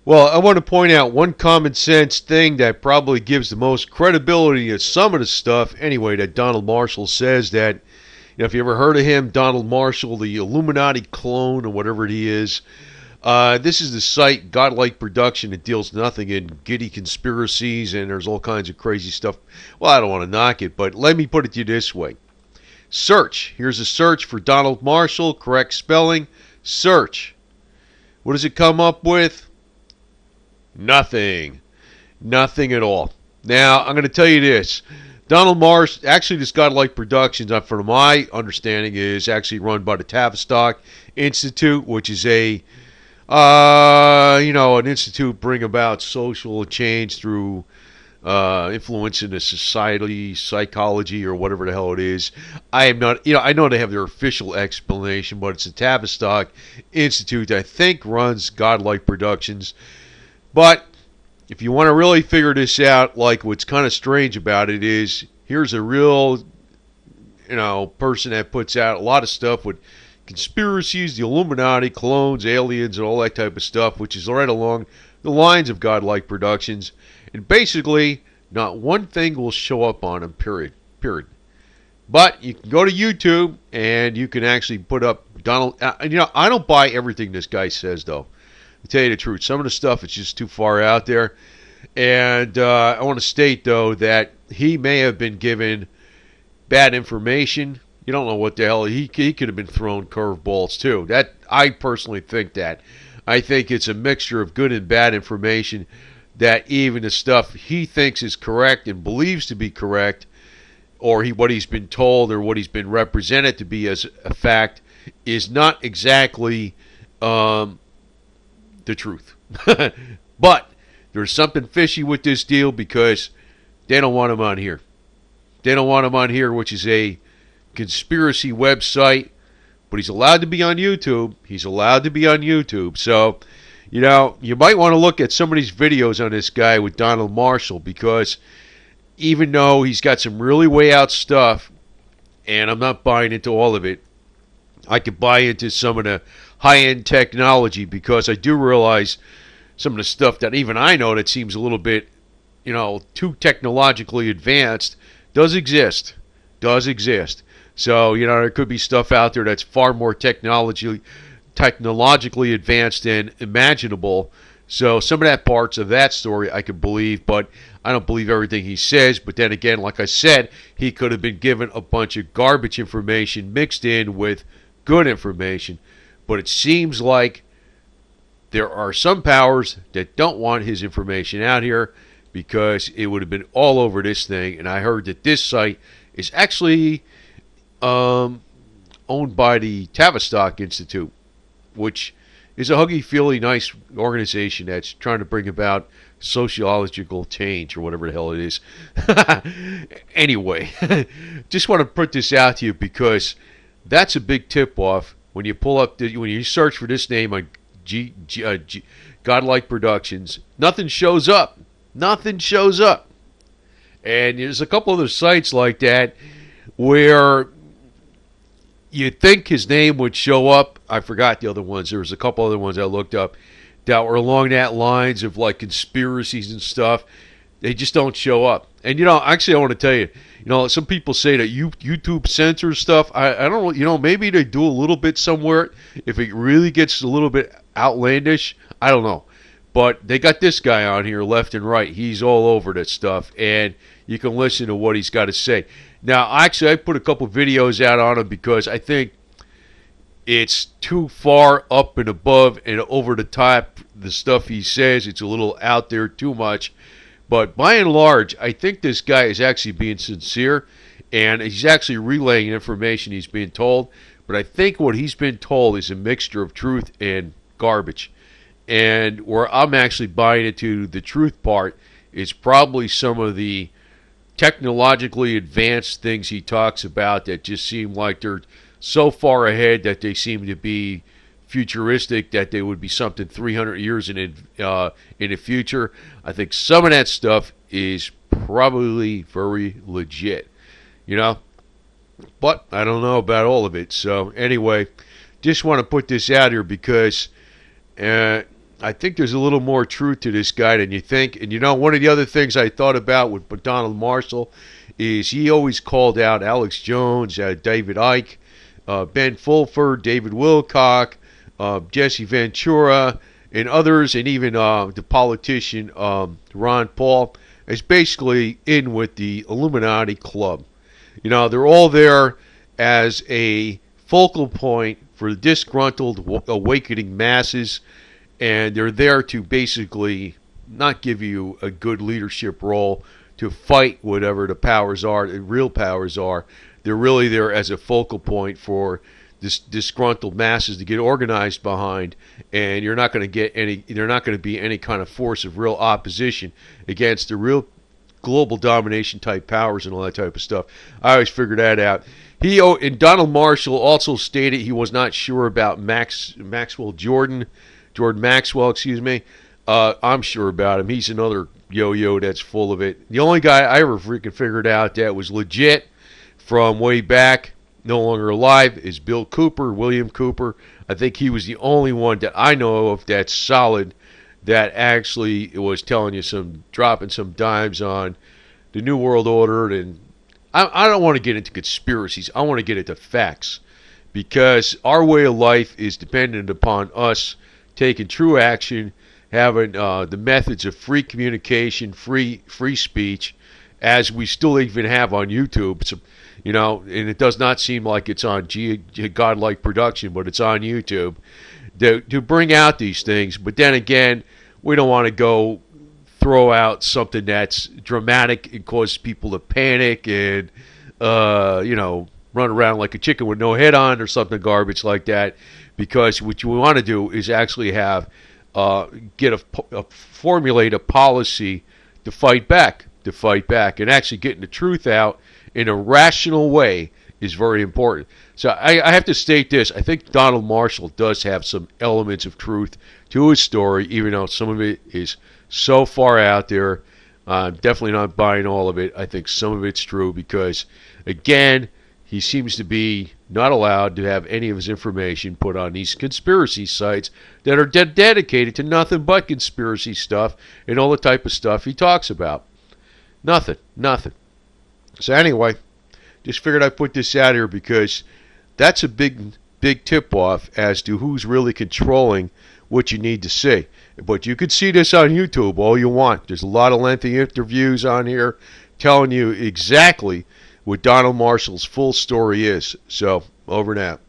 Well, I want to point out one common sense thing that probably gives the most credibility to some of the stuff, anyway, that Donald Marshall says that, if you ever heard of him, Donald Marshall, the Illuminati clone or whatever he is, this is the site, Godlike Production. It deals nothing in giddy conspiracies, and there's all kinds of crazy stuff. Well, I don't want to knock it, but let me put it to you this way. Search. Here's a search for Donald Marshall, correct spelling. Search. What does it come up with? Nothing. Nothing at all. Now, I'm going to tell you this. Donald Marsh, actually this Godlike Productions, from my understanding, is actually run by the Tavistock Institute, which is an institute bring about social change through influencing the society, psychology, or whatever the hell it is. I am not, I know they have their official explanation, but it's the Tavistock Institute that I think runs Godlike Productions. But if you want to really figure this out, like what's kind of strange about it is, here's a real, person that puts out a lot of stuff with conspiracies, the Illuminati, clones, aliens, and all that type of stuff, which is right along the lines of Godlike Productions. And basically, not one thing will show up on them, period. But you can go to YouTube, and you can actually put up Donald. I don't buy everything this guy says, though. To tell you the truth, some of the stuff is just too far out there. And I want to state, though, that he may have been given bad information. You don't know what the hell. He could have been thrown curveballs, too. That I personally think that. I think it's a mixture of good and bad information, that even the stuff he thinks is correct and believes to be correct, or what he's been told or what he's been represented to be as a fact, is not exactly the truth. But there's something fishy with this deal, because they don't want him on here. They don't want him on here, which is a conspiracy website, but he's allowed to be on YouTube. He's allowed to be on YouTube. So, you might want to look at some of these videos on this guy with Donald Marshall, because even though he's got some really way out stuff, and I'm not buying into all of it, I could buy into some of the high-end technology, because I do realize some of the stuff that even I know that seems a little bit, too technologically advanced does exist. So, there could be stuff out there that's far more technologically advanced than imaginable. So some of that parts of that story I could believe, but I don't believe everything he says. But then again, like I said, he could have been given a bunch of garbage information mixed in with good information. But it seems like there are some powers that don't want his information out here, because it would have been all over this thing. And I heard that this site is actually owned by the Tavistock Institute, which is a huggy-feely nice organization that's trying to bring about sociological change, or whatever the hell it is. Anyway, just want to put this out to you, because that's a big tip-off. When you pull up, when you search for this name on Godlike Productions, nothing shows up. Nothing shows up. And there's a couple other sites like that where you'd think his name would show up. I forgot the other ones. There was a couple other ones I looked up that were along that lines of like conspiracies and stuff. They just don't show up. And actually I want to tell you, some people say that YouTube censors stuff. I don't know, maybe they do a little bit somewhere if it really gets a little bit outlandish. I don't know. But they got this guy on here left and right. He's all over that stuff, and you can listen to what he's got to say. Now, actually, I put a couple videos out on him because I think it's too far up and above and over the top, the stuff he says. It's a little out there too much. But by and large, I think this guy is actually being sincere, and he's actually relaying information he's being told. But I think what he's been told is a mixture of truth and garbage. And where I'm actually buying into the truth part is probably some of the technologically advanced things he talks about that just seem like they're so far ahead that they seem to be futuristic, that they would be something 300 years in the future. I think some of that stuff is probably very legit, but I don't know about all of it. So anyway, just want to put this out here because I think there's a little more truth to this guy than you think. And you know, one of the other things I thought about with Donald Marshall is he always called out Alex Jones, David Icke, Ben Fulford, David Wilcock, Jesse Ventura, and others, and even the politician Ron Paul, is basically in with the Illuminati club. You know, they're all there as a focal point for the disgruntled awakening masses, and they're there to basically not give you a good leadership role to fight whatever the powers are, the real powers are. They're really there as a focal point for this disgruntled masses to get organized behind, and you're not going to get any. They're not going to be any kind of force of real opposition against the real global domination type powers and all that type of stuff. I always figured that out. And Donald Marshall also stated he was not sure about Jordan Maxwell, excuse me. I'm sure about him. He's another yo-yo that's full of it. The only guy I ever freaking figured out that was legit from way back, no longer alive, is William Cooper. I think he was the only one that I know of that's solid, that actually was telling you dropping some dimes on the New World Order. And I don't want to get into conspiracies. I want to get into facts, because our way of life is dependent upon us taking true action, having the methods of free communication, free speech, as we still even have on YouTube. So, you know, and it does not seem like it's on godlike production, but it's on YouTube to bring out these things. But then again, we don't want to go throw out something that's dramatic and cause people to panic and you know, run around like a chicken with no head on or something garbage like that. Because what you want to do is actually have formulate a policy to fight back, and actually getting the truth out in a rational way is very important. So I have to state this. I think Donald Marshall does have some elements of truth to his story, even though some of it is so far out there. I'm definitely not buying all of it. I think some of it's true because, again, he seems to be not allowed to have any of his information put on these conspiracy sites that are dedicated to nothing but conspiracy stuff and all the type of stuff he talks about. Nothing. So anyway, just figured I'd put this out here because that's a big tip-off as to who's really controlling what you need to see. But you could see this on YouTube all you want. There's a lot of lengthy interviews on here telling you exactly what Donald Marshall's full story is. So, over and out.